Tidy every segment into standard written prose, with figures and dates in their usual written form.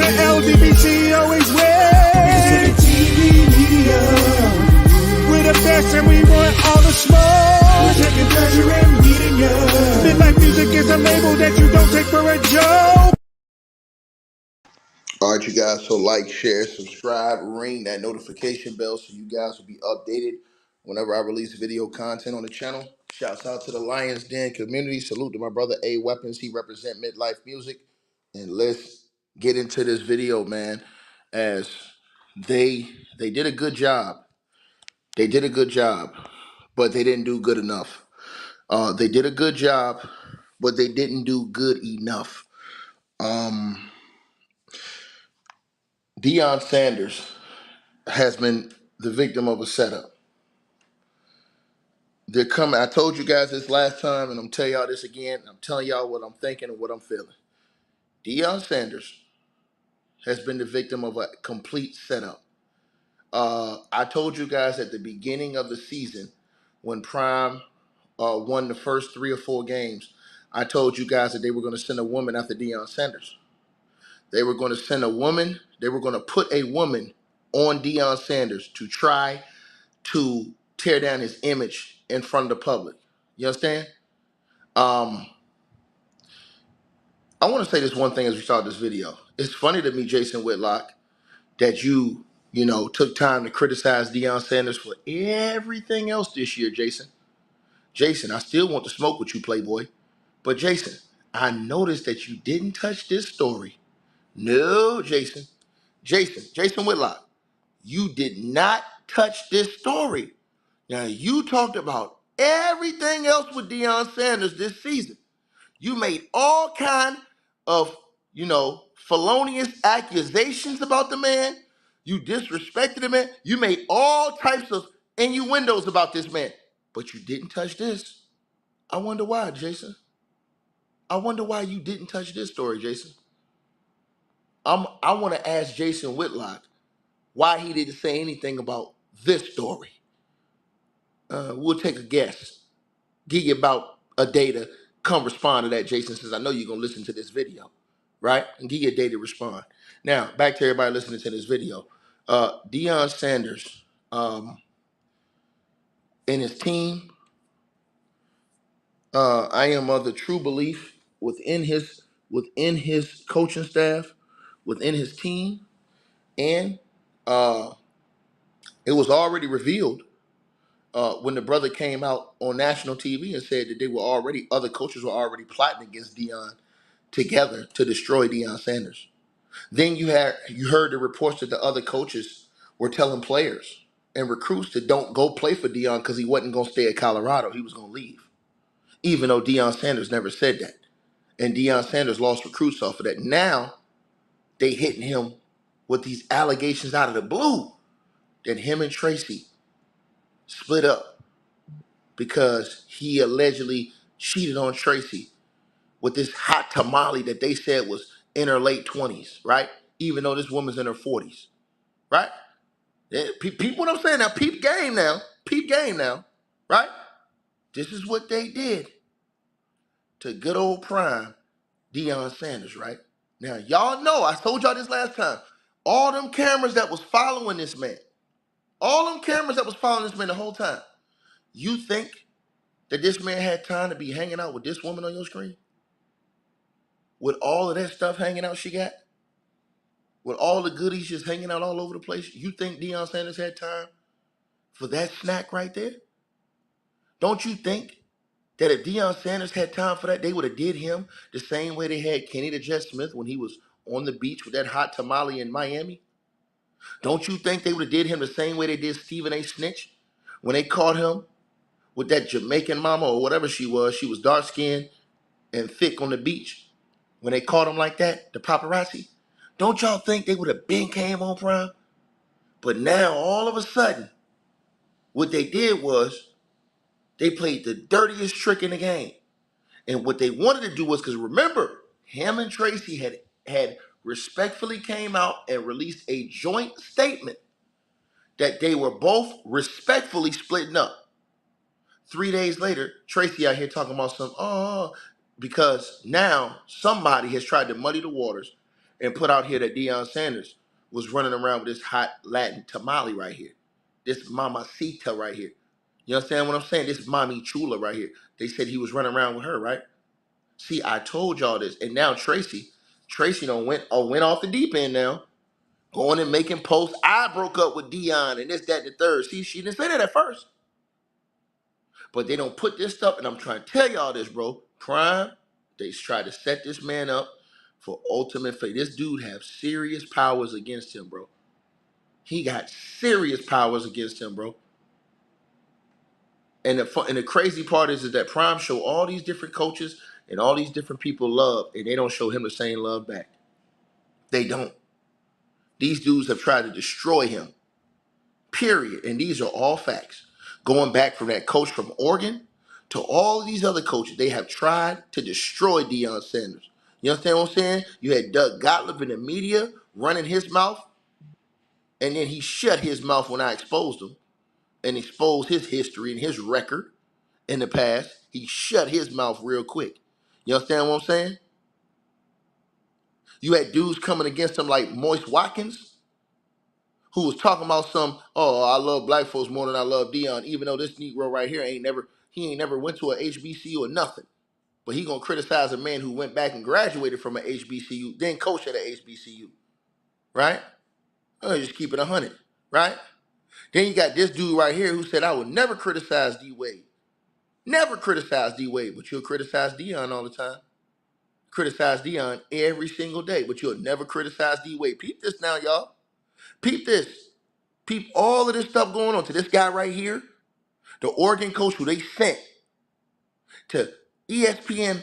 the LGBT always wins. To the TV media, we're the best and we want all the smoke. We're taking pleasure in meeting you. Midlife Music is a label that you don't take for a joke. All right, you guys, so like, share, subscribe, ring that notification bell so you guys will be updated whenever I release video content on the channel. Shouts out to the Lions Den community. Salute to my brother A Weapons. He represent Midlife Music. And let's get into this video, man, as they did a good job. They did a good job, but they didn't do good enough. They did a good job, but they didn't do good enough. Deion Sanders has been the victim of a setup. They're coming. I told you guys this last time, and I'm telling y'all this again. I'm telling y'all what I'm thinking and what I'm feeling. Deion Sanders has been the victim of a complete setup. I told you guys at the beginning of the season when Prime won the first 3 or 4 games, I told you guys that they were going to send a woman after Deion Sanders. They were going to send a woman. They were going to put a woman on Deion Sanders to try to tear down his image in front of the public. You understand? I want to say this one thing as we start this video. It's funny to me, Jason Whitlock, that you took time to criticize Deion Sanders for everything else this year, Jason. Jason, I still want to smoke with you, Playboy. But Jason, I noticed that you didn't touch this story. No, Jason. Jason Whitlock, you did not touch this story. Now, you talked about everything else with Deion Sanders this season. You made all kind of, felonious accusations about the man. You disrespected the man. You made all types of innuendos about this man. But you didn't touch this. I wonder why, Jason. I wonder why you didn't touch this story, Jason. I want to ask Jason Whitlock why he didn't say anything about this story. We'll take a guess. Give you about a day to come respond to that, Jason, since I know you're going to listen to this video, right? And give you a day to respond. Now, back to everybody listening to this video. Deion Sanders and his team, I am of the true belief within his coaching staff, within his team, and it was already revealed when the brother came out on national TV and said that other coaches were already plotting against Deion together to destroy Deion Sanders. Then you heard the reports that the other coaches were telling players and recruits to don't go play for Deion because he wasn't going to stay at Colorado. He was going to leave. Even though Deion Sanders never said that. And Deion Sanders lost recruits off of that. Now they hitting him with these allegations out of the blue that him and Tracy split up because he allegedly cheated on Tracy with this hot tamale that they said was in her late 20s, right? Even though this woman's in her 40s, right? Peep what I'm saying now. Peep game now. Peep game now, right? This is what they did to good old prime Deion Sanders, right? Now, y'all know, I told y'all this last time, all them cameras that was following this man, the whole time, you think that this man had time to be hanging out with this woman on your screen? With all of that stuff hanging out she got? With all the goodies just hanging out all over the place? You think Deion Sanders had time for that snack right there? Don't you think that if Deion Sanders had time for that, they would have did him the same way they had Kenny the Jet Smith when he was on the beach with that hot tamale in Miami? Don't you think they would have did him the same way they did Stephen A. Snitch when they caught him with that Jamaican mama or whatever she was? She was dark-skinned and thick on the beach. When they caught him like that, the paparazzi, don't y'all think they would have been came on Prime? But now, all of a sudden, what they did was they played the dirtiest trick in the game. And what they wanted to do was, because remember, him and Tracy had respectfully came out and released a joint statement that they were both respectfully splitting up. 3 days later, Tracy out here talking about because now somebody has tried to muddy the waters and put out here that Deion Sanders was running around with this hot Latin tamale right here. This mamacita right here. You understand what I'm saying? This mommy chula right here. They said he was running around with her, right? See, I told y'all this. And now Tracy done went off the deep end now. Going and making posts. I broke up with Deion and this, that, and the third. See, she didn't say that at first. But they don't put this stuff, and I'm trying to tell y'all this, bro. Prime, they try to set this man up for ultimate fate. This dude have serious powers against him, bro. He got serious powers against him, bro. And the crazy part is that Prime show all these different coaches and all these different people love, and they don't show him the same love back. They don't. These dudes have tried to destroy him. Period. And these are all facts. Going back from that coach from Oregon to all of these other coaches, they have tried to destroy Deion Sanders. You understand what I'm saying? You had Doug Gottlieb in the media running his mouth, and then he shut his mouth when I exposed him and exposed his history and his record in the past. He shut his mouth real quick. You understand what I'm saying? You had dudes coming against him like Moise Watkins, who was talking about I love black folks more than I love Deion, even though this Negro right here ain't never went to a HBCU or nothing. But he gonna criticize a man who went back and graduated from an HBCU, then coached at an HBCU, right? Just keep it 100, right? Then you got this dude right here who said, I would never criticize D-Wade. Never criticize D-Wade, but you'll criticize Deion all the time. Criticize Deion every single day, but you'll never criticize D-Wade. Peep this now, y'all. Peep this. Peep all of this stuff going on to this guy right here, the Oregon coach who they sent to ESPN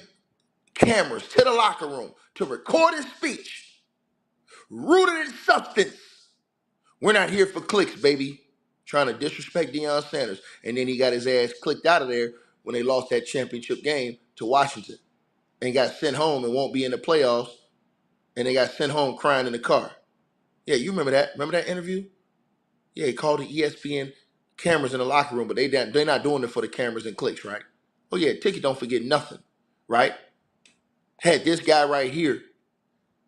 cameras to the locker room to record his speech, rooted in substance. We're not here for clicks, baby. Trying to disrespect Deion Sanders. And then he got his ass clicked out of there when they lost that championship game to Washington and got sent home and won't be in the playoffs. And they got sent home crying in the car. Yeah, you remember that? Remember that interview? Yeah, he called the ESPN cameras in the locker room, but they're not doing it for the cameras and clicks, right? Oh yeah, Ticket don't forget nothing, right? Had this guy right here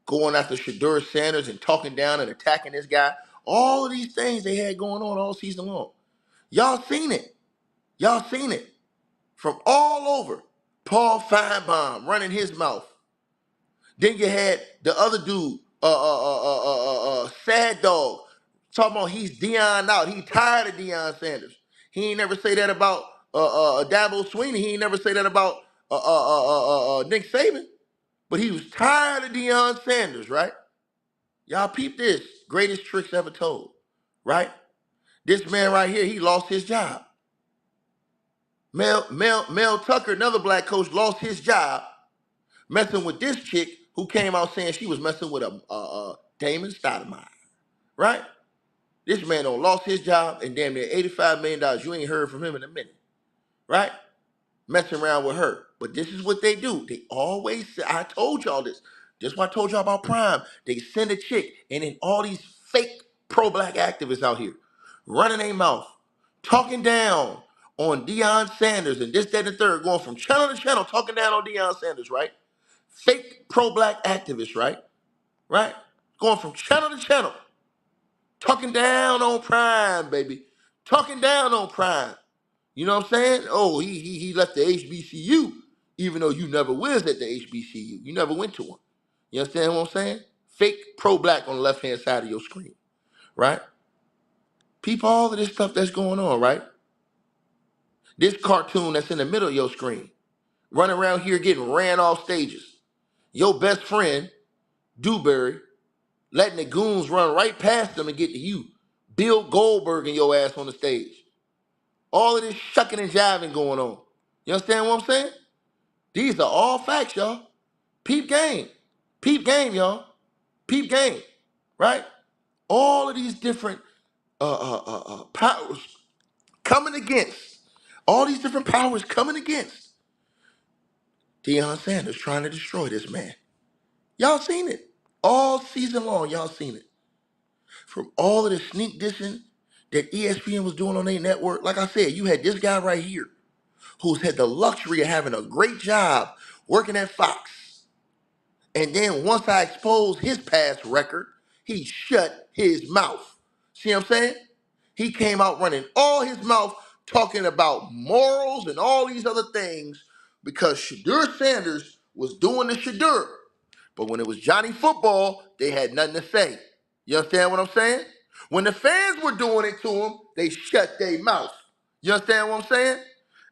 going after Shedeur Sanders and talking down and attacking this guy. All of these things they had going on all season long. Y'all seen it. Y'all seen it. From all over. Paul Feinbaum running his mouth. Then you had the other dude, Sad Dog, talking about he's Deion out. He tired of Deion Sanders. He ain't never say that about Dabo Sweeney. He ain't never say that about Nick Saban. But he was tired of Deion Sanders, right? Y'all peep this. Greatest tricks ever told, right? This man right here, he lost his job. Mel Tucker, another black coach, lost his job messing with this chick who came out saying she was messing with a Damon Stoudemire, right? This man done lost his job and damn near $85 million. You ain't heard from him in a minute, right? Messing around with her. But this is what they do. They always say, I told y'all this. This is what I told y'all about Prime. They send a chick and then all these fake pro-black activists out here running their mouth, talking down on Deion Sanders and this, that, and the third, going from channel to channel, talking down on Deion Sanders, right? Fake pro-black activists, right? Right? Going from channel to channel, talking down on Prime, baby. Talking down on Prime. You know what I'm saying? Oh, he left the HBCU, even though you never was at the HBCU. You never went to one. You understand what I'm saying? Fake pro-black on the left-hand side of your screen, right? Peep all of this stuff that's going on, right? This cartoon that's in the middle of your screen, running around here getting ran off stages. Your best friend, Dewberry, letting the goons run right past them and get to you. Bill Goldberg and your ass on the stage. All of this shucking and jiving going on. You understand what I'm saying? These are all facts, y'all. Peep game. Peep game, y'all. Peep game. Right? All of these different powers coming against. All these different powers coming against Deion Sanders trying to destroy this man. Y'all seen it. All season long, y'all seen it. From all of the sneak dissing that ESPN was doing on their network, like I said, you had this guy right here who's had the luxury of having a great job working at Fox And then once I exposed his past record, he shut his mouth. See what I'm saying? He came out running all his mouth talking about morals and all these other things because Shadur Sanders was doing the Shadur. But when it was Johnny Football, they had nothing to say. You understand what I'm saying? When the fans were doing it to him, they shut their mouth. You understand what I'm saying?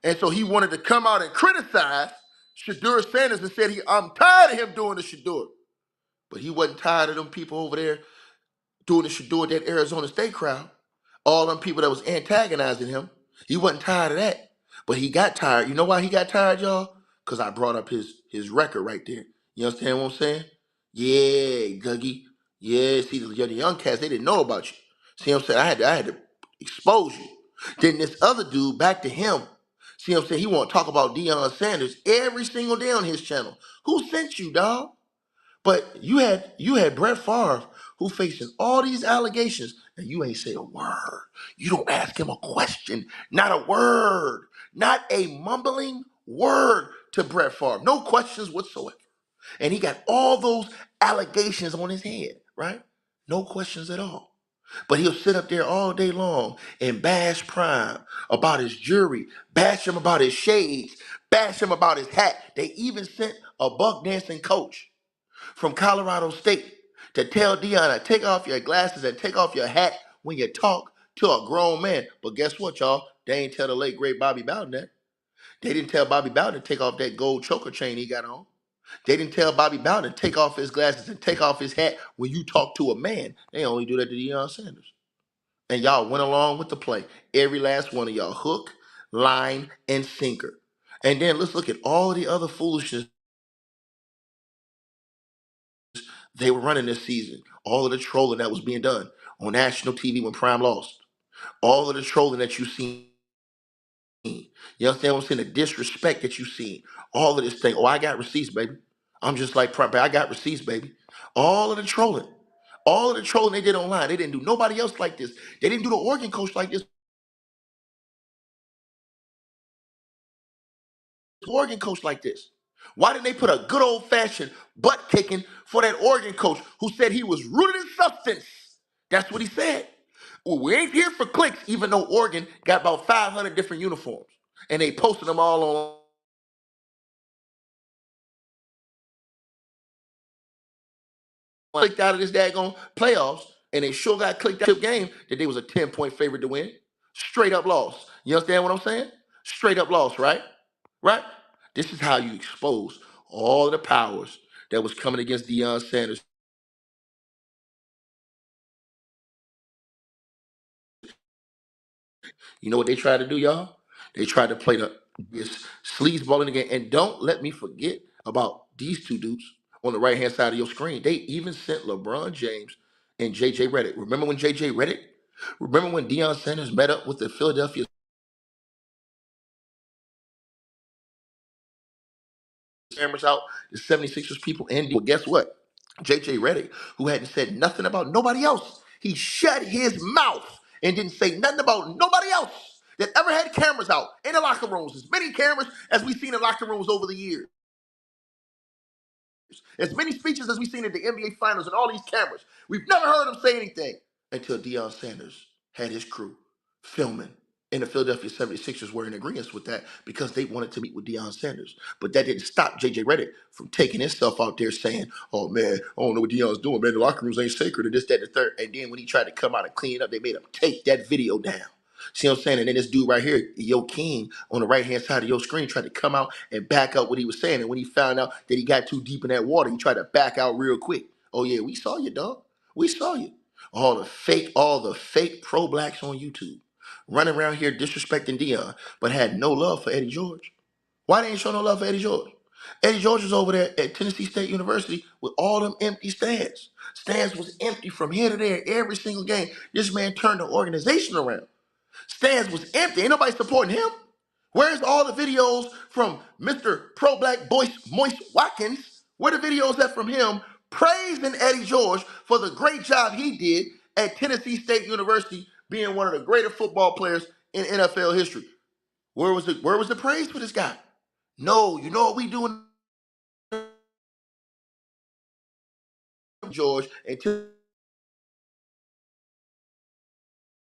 And so he wanted to come out and criticize Shadur Sanders and said, I'm tired of him doing the Shadur. But he wasn't tired of them people over there doing the Shadur, that Arizona State crowd. All them people that was antagonizing him. He wasn't tired of that. But he got tired. You know why he got tired, y'all? Because I brought up his record right there. You understand what I'm saying? Yeah, Dougie. Yeah, see, the young cats, they didn't know about you. See what I'm saying? I had to expose you. Then this other dude, back to him. See what I'm saying? He want to talk about Deion Sanders every single day on his channel. Who sent you, dog? But you had Brett Favre who facing all these allegations, and you ain't say a word. You don't ask him a question, not a word, not a mumbling word to Brett Favre. No questions whatsoever. And he got all those allegations on his head, right? No questions at all. But he'll sit up there all day long and bash Prime about his jewelry, bash him about his shades, bash him about his hat. They even sent a buck dancing coach from Colorado State to tell Deion to take off your glasses and take off your hat when you talk to a grown man. But guess what, y'all? They ain't tell the late great Bobby Bowden that. They didn't tell Bobby Bowden to take off that gold choker chain he got on. They didn't tell Bobby Bowden to take off his glasses and take off his hat when you talk to a man. They only do that to Deion Sanders. And y'all went along with the play. Every last one of y'all, hook, line, and sinker. And then let's look at all the other foolishness they were running this season. All of the trolling that was being done on national TV when Prime lost. All of the trolling that you've seen. You understand what I'm saying? The disrespect that you've seen. All of this thing. Oh, I got receipts, baby. I'm just like Prime. I got receipts, baby. All of the trolling. All of the trolling they did online. They didn't do nobody else like this. They didn't do the Oregon coach like this. Oregon coach like this. Why didn't they put a good old fashioned butt kicking for that Oregon coach who said he was rooted in substance? That's what he said. Well, we ain't here for clicks, even though Oregon got about 500 different uniforms and they posted them all on. Clicked out of this daggone playoffs, and they sure got clicked out of the game that they was a 10-point favorite to win. Straight up loss. You understand what I'm saying? Straight up loss, right? Right? This is how you expose all the powers that was coming against Deion Sanders. You know what they tried to do, y'all? They tried to play this sleazeball in the game. And don't let me forget about these two dudes on the right-hand side of your screen. They even sent LeBron James and J.J. Redick. Remember when J.J. Redick? Remember when Deion Sanders met up with the Philadelphia cameras out, the 76ers people in? Well, guess what? J.J. Redick, who hadn't said nothing about nobody else, he shut his mouth and didn't say nothing about nobody else that ever had cameras out in the locker rooms. As many cameras as we've seen in locker rooms over the years. As many speeches as we've seen at the NBA Finals and all these cameras. We've never heard him say anything until Deion Sanders had his crew filming. And the Philadelphia 76ers were in agreement with that because they wanted to meet with Deion Sanders. But that didn't stop J.J. Redick from taking himself out there saying, oh, man, I don't know what Deion's doing, man. The locker rooms ain't sacred and this, that, and the third. And then when he tried to come out and clean it up, they made him take that video down. See what I'm saying? And then this dude right here, Yo King, on the right-hand side of your screen, tried to come out and back up what he was saying. And when he found out that he got too deep in that water, he tried to back out real quick. Oh, yeah, we saw you, dog. We saw you. All the fake pro-blacks on YouTube running around here disrespecting Deion, but had no love for Eddie George. Why they ain't show no love for Eddie George? Eddie George was over there at Tennessee State University with all them empty stands. Stands was empty from here to there every single game. This man turned the organization around. Stands was empty. Ain't nobody supporting him. Where's all the videos from Mr. Pro Black Moist Watkins? Where the videos at from him praising Eddie George for the great job he did at Tennessee State University, being one of the greatest football players in NFL history? Where was the praise for this guy? No, you know what we doing George until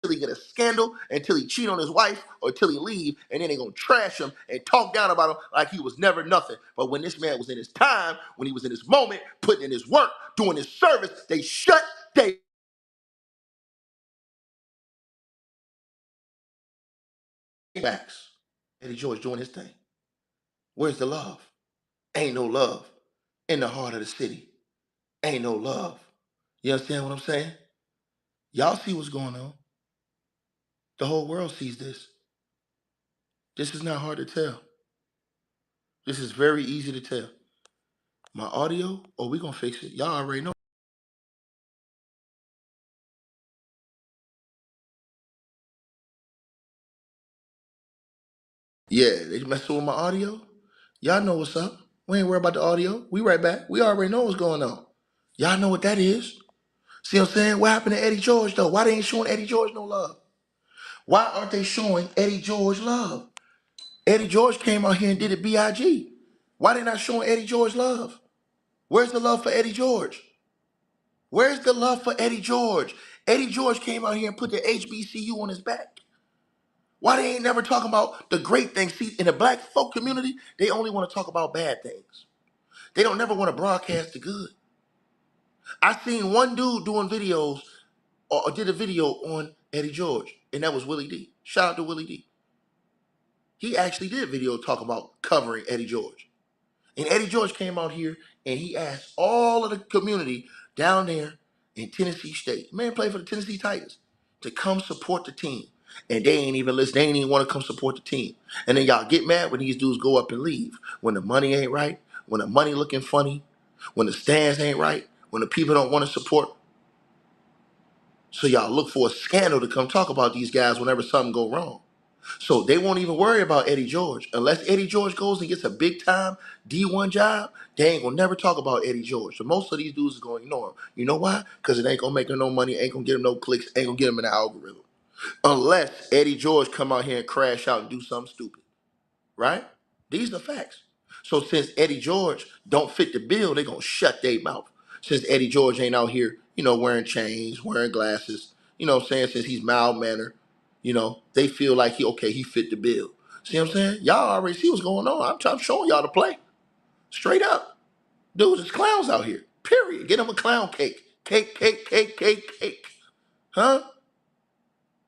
he get a scandal, until he cheat on his wife, or until he leave, and then they gonna trash him and talk down about him like he was never nothing. But when this man was in his time, when he was in his moment, putting in his work, doing his service, they shut their backs. Eddie George doing his thing. Where's the love? Ain't no love in the heart of the city. Ain't no love. You understand what I'm saying? Y'all see what's going on. The whole world sees this. This is not hard to tell. This is very easy to tell. My audio, oh, we gonna fix it. Y'all already know. Yeah, they messing with my audio. Y'all know what's up. We ain't worried about the audio. We right back. We already know what's going on. Y'all know what that is. See what I'm saying? What happened to Eddie George though? Why they ain't showing Eddie George no love? Why aren't they showing Eddie George love? Eddie George came out here and did it B.I.G. Why they not showing Eddie George love? Where's the love for Eddie George? Where's the love for Eddie George? Eddie George came out here and put the HBCU on his back. Why they ain't never talking about the great things? See, in the black folk community, they only want to talk about bad things. They don't never want to broadcast the good. I seen one dude doing videos or did a video on Eddie George, and that was Willie D. Shout out to Willie D. He actually did a video talking about covering Eddie George. And Eddie George came out here and he asked all of the community down there in Tennessee State, man, play for the Tennessee Titans, to come support the team. And they ain't even listen. They ain't even want to come support the team. And then y'all get mad when these dudes go up and leave. When the money ain't right, when the money looking funny, when the stands ain't right, when the people don't want to support. So y'all look for a scandal to come talk about these guys whenever something go wrong. So they won't even worry about Eddie George. Unless Eddie George goes and gets a big time D1 job, they ain't gonna never talk about Eddie George. So most of these dudes is gonna ignore him. You know why? Because it ain't gonna make him no money, ain't gonna get him no clicks, ain't gonna get him in the algorithm. Unless Eddie George come out here and crash out and do something stupid. Right? These are facts. So since Eddie George don't fit the bill, they gonna shut their mouth. Since Eddie George ain't out here, wearing chains, wearing glasses, what I'm saying, since he's mild mannered, they feel like he fit the bill. See what I'm saying? Y'all already see what's going on. I'm showing y'all the play. Straight up. Dudes, it's clowns out here. Period. Get them a clown cake. Cake, cake, cake, cake, cake. Huh?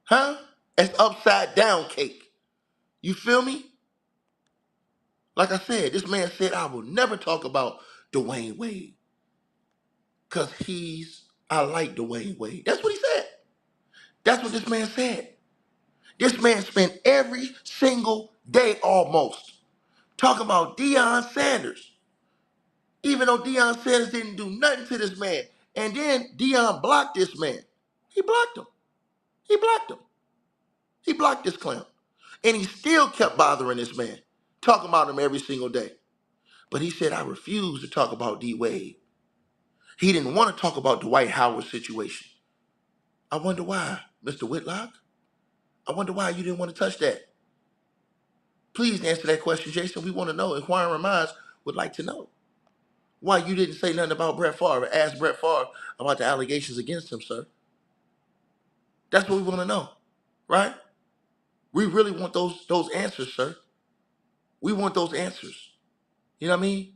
Huh? It's upside down cake. You feel me? Like I said, this man said, I will never talk about Dwayne Wade. Because I like Dwayne Wade. That's what he said. That's what this man said. This man spent every single day almost talking about Deion Sanders. Even though Deion Sanders didn't do nothing to this man. And then Deion blocked this man. He blocked him. He blocked him. He blocked this clown. And he still kept bothering this man, talking about him every single day. But he said, I refuse to talk about D Wade. He didn't want to talk about the Dwight Howard situation. I wonder why, Mr. Whitlock. I wonder why you didn't want to touch that. Please answer that question, Jason. We want to know. Inquiring minds would like to know why you didn't say nothing about Brett Favre. Ask Brett Favre about the allegations against him, sir. That's what we want to know, right? We really want those answers, sir. We want those answers. You know what I mean?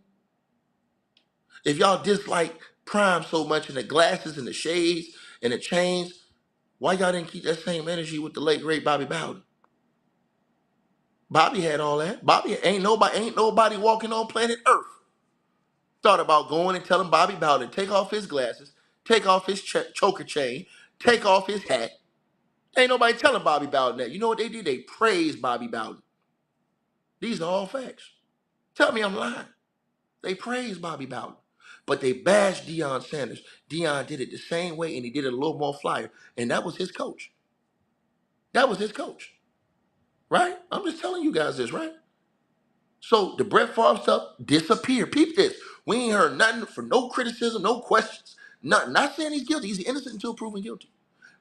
If y'all dislike Prime so much and the glasses and the shades and the chains, why y'all didn't keep that same energy with the late great Bobby Bowden? Bobby had all that. Bobby ain't nobody walking on planet Earth thought about going and telling Bobby Bowden take off his glasses, take off his choker chain, take off his hat. Ain't nobody telling Bobby Bowden that. You know what they did? They praised Bobby Bowden. These are all facts. Tell me I'm lying. They praised Bobby Bowden. But they bashed Deion Sanders. Deion did it the same way, and he did it a little more flyer. And that was his coach. That was his coach. Right? I'm just telling you guys this, right? So the Brett Favre stuff disappeared. Peep this. We ain't heard nothing for no criticism, no questions. Nothing. Not saying he's guilty. He's innocent until proven guilty.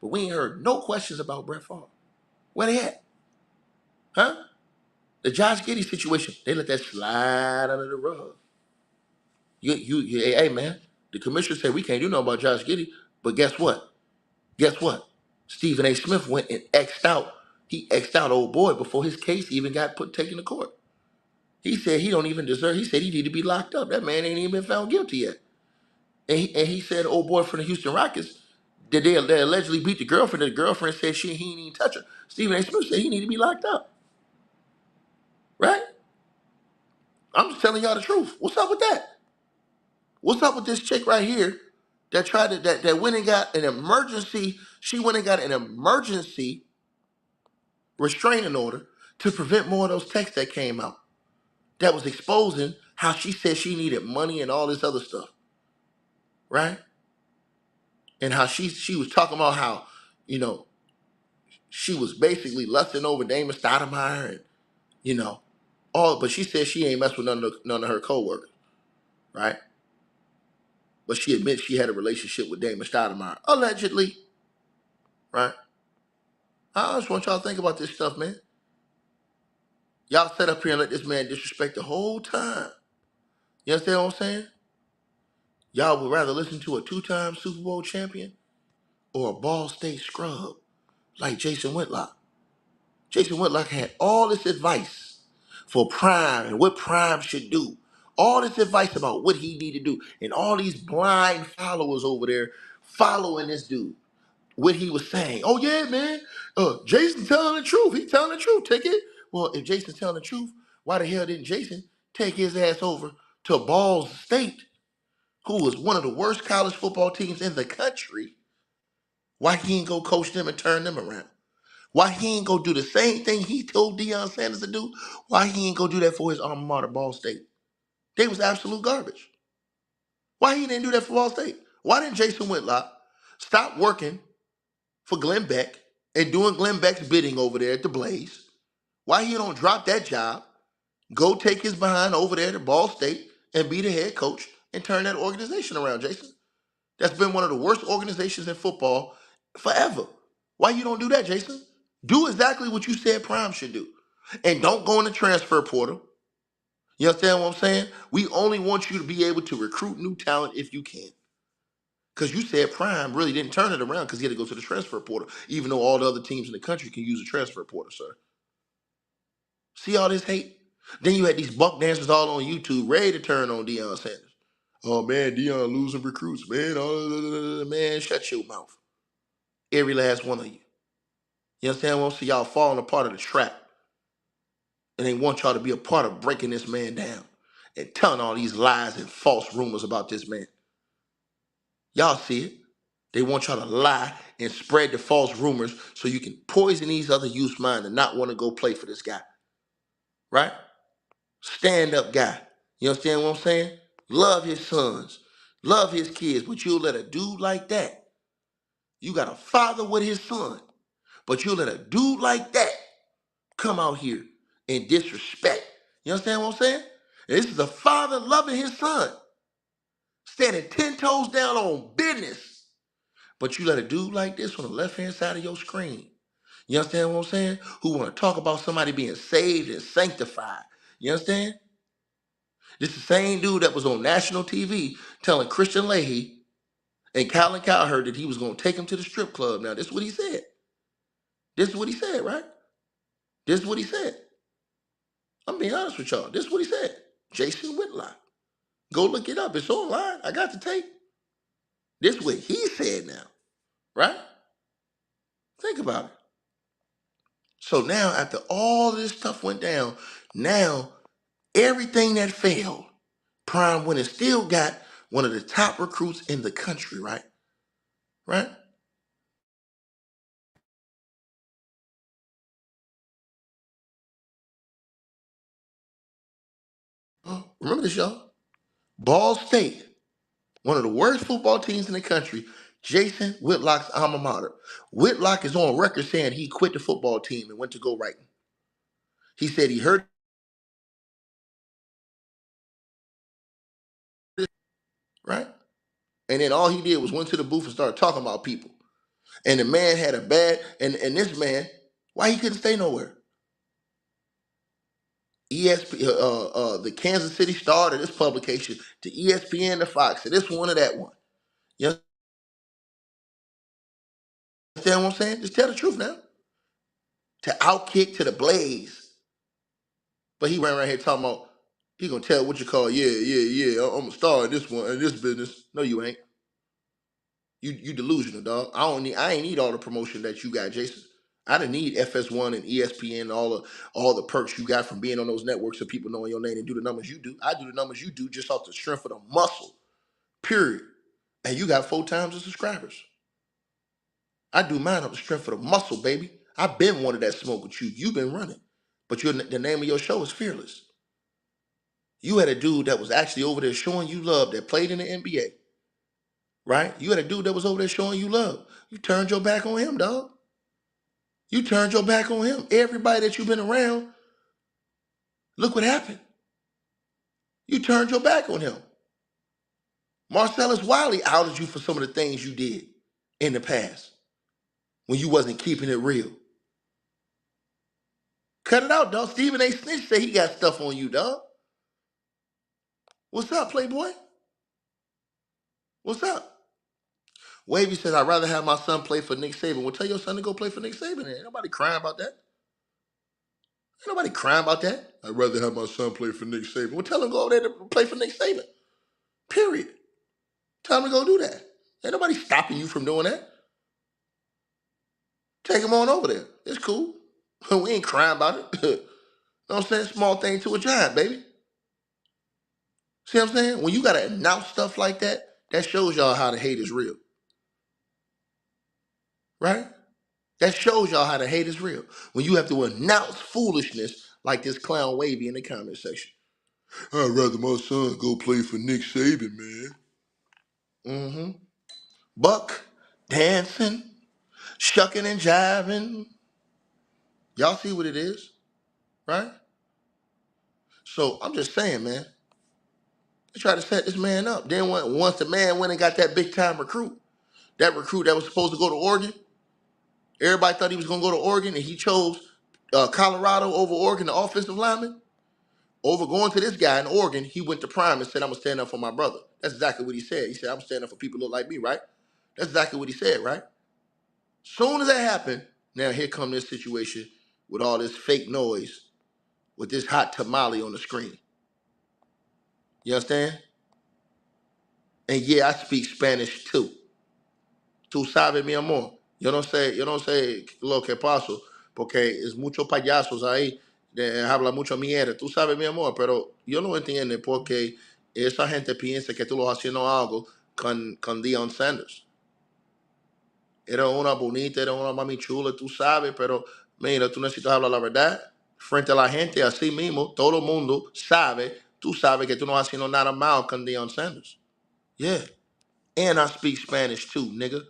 But we ain't heard no questions about Brett Favre. Where they at? Huh? The Josh Giddey situation, they let that slide under the rug. Hey man, The commissioner said we can't do nothing about Josh Giddey. But guess what? Guess what? Stephen A. Smith went and X'd out. He X'd out old boy before his case even got taken to court. He said he don't even deserve. He said he need to be locked up. That man ain't even been found guilty yet. And he said old boy from the Houston Rockets that they allegedly beat the girlfriend. The girlfriend said he ain't even touch her. Stephen A. Smith said he need to be locked up. Right? I'm just telling y'all the truth. What's up with that? What's up with this chick right here that tried to that went and got an emergency? She went and got an emergency restraining order to prevent more of those texts that came out that was exposing how she said she needed money and all this other stuff, right? And how she was talking about how, you know, she was basically lusting over Damon Stoudemire and, you know, all, but she said she ain't messed with none of her coworkers, right? But she admits she had a relationship with Damon Stoudemire, allegedly, right? I just want y'all to think about this stuff, man. Y'all sit up here and let this man disrespect the whole time. You understand what I'm saying? Y'all would rather listen to a two-time Super Bowl champion or a Ball State scrub like Jason Whitlock. Jason Whitlock had all this advice for Prime and what Prime should do. All this advice about what he need to do. And all these blind followers over there following this dude. What he was saying. Oh yeah, man. Jason's telling the truth. He's telling the truth. Take it. Well, if Jason's telling the truth, why the hell didn't Jason take his ass over to Ball State, who was one of the worst college football teams in the country? Why he ain't go coach them and turn them around? Why he ain't go do the same thing he told Deion Sanders to do? Why he ain't go do that for his alma mater, Ball State? They was absolute garbage. Why he didn't do that for Ball State? Why didn't Jason Whitlock stop working for Glenn Beck and doing Glenn Beck's bidding over there at the Blaze? Why he don't drop that job, go take his behind over there to Ball State and be the head coach and turn that organization around, Jason? That's been one of the worst organizations in football forever. Why you don't do that, Jason? Do exactly what you said Prime should do. And don't go in the transfer portal. You understand what I'm saying? We only want you to be able to recruit new talent if you can. Because you said Prime really didn't turn it around because he had to go to the transfer portal, even though all the other teams in the country can use a transfer portal, sir. See all this hate? Then you had these buck dancers all on YouTube ready to turn on Deion Sanders. Oh man, Deion losing recruits, man. Oh, man, shut your mouth. Every last one of you. You understand what I'm saying? Y'all falling apart of the trap. And they want y'all to be a part of breaking this man down and telling all these lies and false rumors about this man. Y'all see it. They want y'all to lie and spread the false rumors so you can poison these other youth's mind and not want to go play for this guy. Right? Stand up guy. You understand what I'm saying? Love his sons. Love his kids. But you'll let a dude like that. You got a father with his son. But you'll let a dude like that come out here and disrespect. You understand what I'm saying? And this is a father loving his son. Standing 10 toes down on business. But you let a dude like this on the left-hand side of your screen. You understand what I'm saying? Who want to talk about somebody being saved and sanctified. You understand? This is the same dude that was on national TV telling Christian Leahy and Colin Cowherd that he was going to take him to the strip club. Now, this is what he said. This is what he said, right? This is what he said. I'm being honest with y'all. This is what he said. Jason Whitlock. Go look it up. It's online. I got the tape. This is what he said now, right? Think about it. So now, after all this stuff went down, now everything that failed, Prime went and still got one of the top recruits in the country, right? Right? Remember this, y'all? Ball State, one of the worst football teams in the country, Jason Whitlock's alma mater. Whitlock is on record saying he quit the football team and went to go writing. He said he heard it, right? And then all he did was went to the booth and started talking about people. And the man had a bad, and this man, why he couldn't stay nowhere? the Kansas City Star to this publication, to ESPN to Fox, to this one or that one. You understand what I'm saying? Just tell the truth now. To Outkick, to the Blaze. But he ran around here talking about, he gonna tell what you call, yeah, I'm a star in this one, in this business. No, you ain't. You delusional, dog. I ain't need all the promotion that you got, Jason. I didn't need FS1 and ESPN and all the perks you got from being on those networks so people knowing your name and do the numbers you do. I do the numbers you do just off the strength of the muscle, period. And you got 4 times the subscribers. I do mine off the strength of the muscle, baby. I've been wanted that smoke with you. You've been running. But the name of your show is Fearless. You had a dude that was actually over there showing you love that played in the NBA, right? You had a dude that was over there showing you love. You turned your back on him, dog. You turned your back on him. Everybody that you've been around, look what happened. You turned your back on him. Marcellus Wiley outed you for some of the things you did in the past when you wasn't keeping it real. Cut it out, dog. Stephen A. Snitch said he got stuff on you, dog. What's up, Playboy? What's up? Wavy said, I'd rather have my son play for Nick Saban. Well, tell your son to go play for Nick Saban. Ain't nobody crying about that. Ain't nobody crying about that. I'd rather have my son play for Nick Saban. Well, tell him go over there to play for Nick Saban. Period. Tell him to go do that. Ain't nobody stopping you from doing that. Take him on over there. It's cool. We ain't crying about it. You know what I'm saying? Small thing to a giant, baby. See what I'm saying? When you got to announce stuff like that, that shows y'all how the hate is real. Right? That shows y'all how the hate is real. When you have to announce foolishness like this clown Wavy in the comment section. I'd rather my son go play for Nick Saban, man. Mm-hmm. Buck, dancing, shucking and jiving. Y'all see what it is, right? So I'm just saying, man. They tried to set this man up. Then once the man went and got that big time recruit, that recruit that was supposed to go to Oregon, everybody thought he was going to go to Oregon, and he chose Colorado over Oregon, the offensive lineman. Over going to this guy in Oregon, he went to Prime and said, I'm going to stand up for my brother. That's exactly what he said. He said, I'm standing up for people who look like me, right? That's exactly what he said, right? Soon as that happened, now here come this situation with all this fake noise, with this hot tamale on the screen. You understand? And yeah, I speak Spanish too. Tú sabes, mi amor. Yo no sé lo que pasó, porque es muchos payasos ahí, habla mucho mierda. Tú sabes, mi amor, pero yo no entiendo porque esa gente piensa que tú lo haciendo algo con Deion Sanders. Era una bonita, era una mami chula, tú sabes, pero mira, tú necesitas hablar la verdad frente a la gente, así mismo, todo el mundo sabe, tú sabes que tú no haciendo nada mal con Deion Sanders. Yeah. And I speak Spanish too, nigga.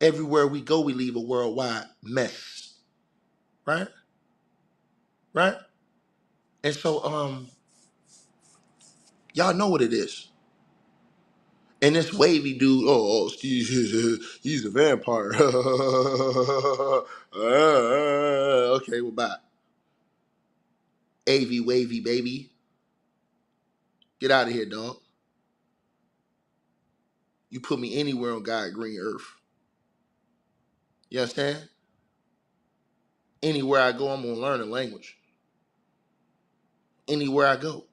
Everywhere we go, we leave a worldwide mess. Right? Right? And so, y'all know what it is. And this wavy dude, Steve, he's a vampire. Okay, well, bye. AV wavy, baby. Get out of here, dog. You put me anywhere on God green earth. You understand? Anywhere I go, I'm going to learn a language. Anywhere I go.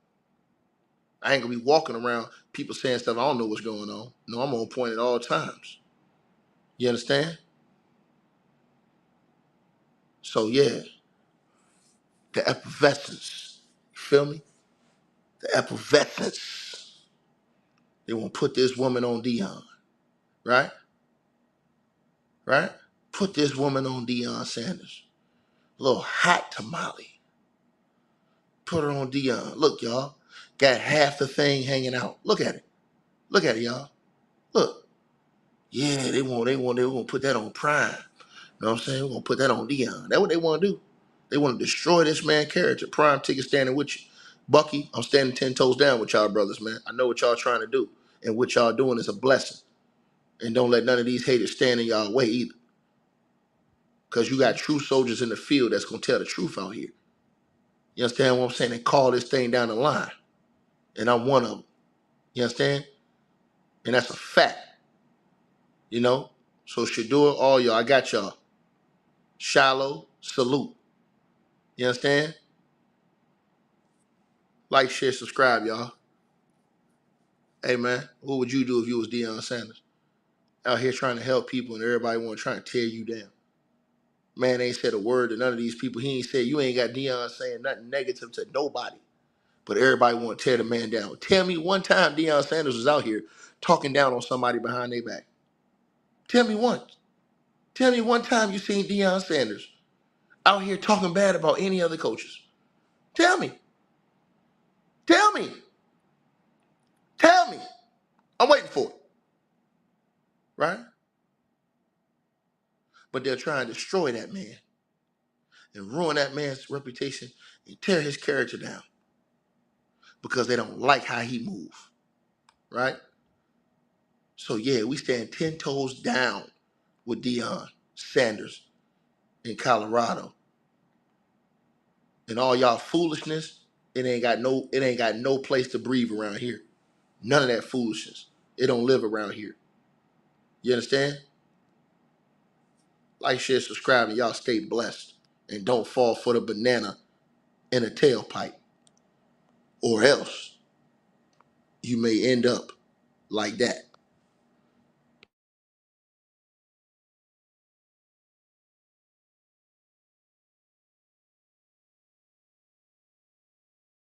I ain't gonna be walking around people saying stuff I don't know what's going on. No, I'm on point at all times. You understand? So yeah, the effervescence. You feel me? The effervescence. They want to put this woman on Deion, right? Right? Put this woman on Deion Sanders. A little hot tamale. Put her on Deion. Look, y'all, got half the thing hanging out. Look at it. Look at it, y'all. Look. Yeah, they want to put that on Prime. You know what I'm saying? We're going to put that on Deion. That's what they want to do. They want to destroy this man's character. Prime ticket standing with you. Bucky, I'm standing 10 toes down with y'all brothers, man. I know what y'all trying to do. And what y'all doing is a blessing. And don't let none of these haters stand in y'all way either. Because you got true soldiers in the field that's going to tell the truth out here. You understand what I'm saying? And call this thing down the line. And I'm one of them. You understand? And that's a fact. You know? So Shador, all y'all, I got y'all. Shallow, salute. You understand? Like, share, subscribe, y'all. Hey, man, what would you do if you was Deion Sanders? Out here trying to help people and everybody want to try to tear you down. Man ain't said a word to none of these people. He ain't said, you ain't got Deion saying nothing negative to nobody. But everybody want to tear the man down. Tell me one time Deion Sanders was out here talking down on somebody behind their back. Tell me once. Tell me one time you seen Deion Sanders out here talking bad about any other coaches. Tell me. Tell me. Tell me. I'm waiting for it. Right? But they'll try and destroy that man and ruin that man's reputation and tear his character down because they don't like how he moves. Right? So yeah, we stand 10 toes down with Deion Sanders in Colorado. And all y'all foolishness, it ain't got no place to breathe around here. None of that foolishness. It don't live around here. You understand? Like, share, subscribe, and y'all stay blessed. And don't fall for the banana in a tailpipe. Or else you may end up like that.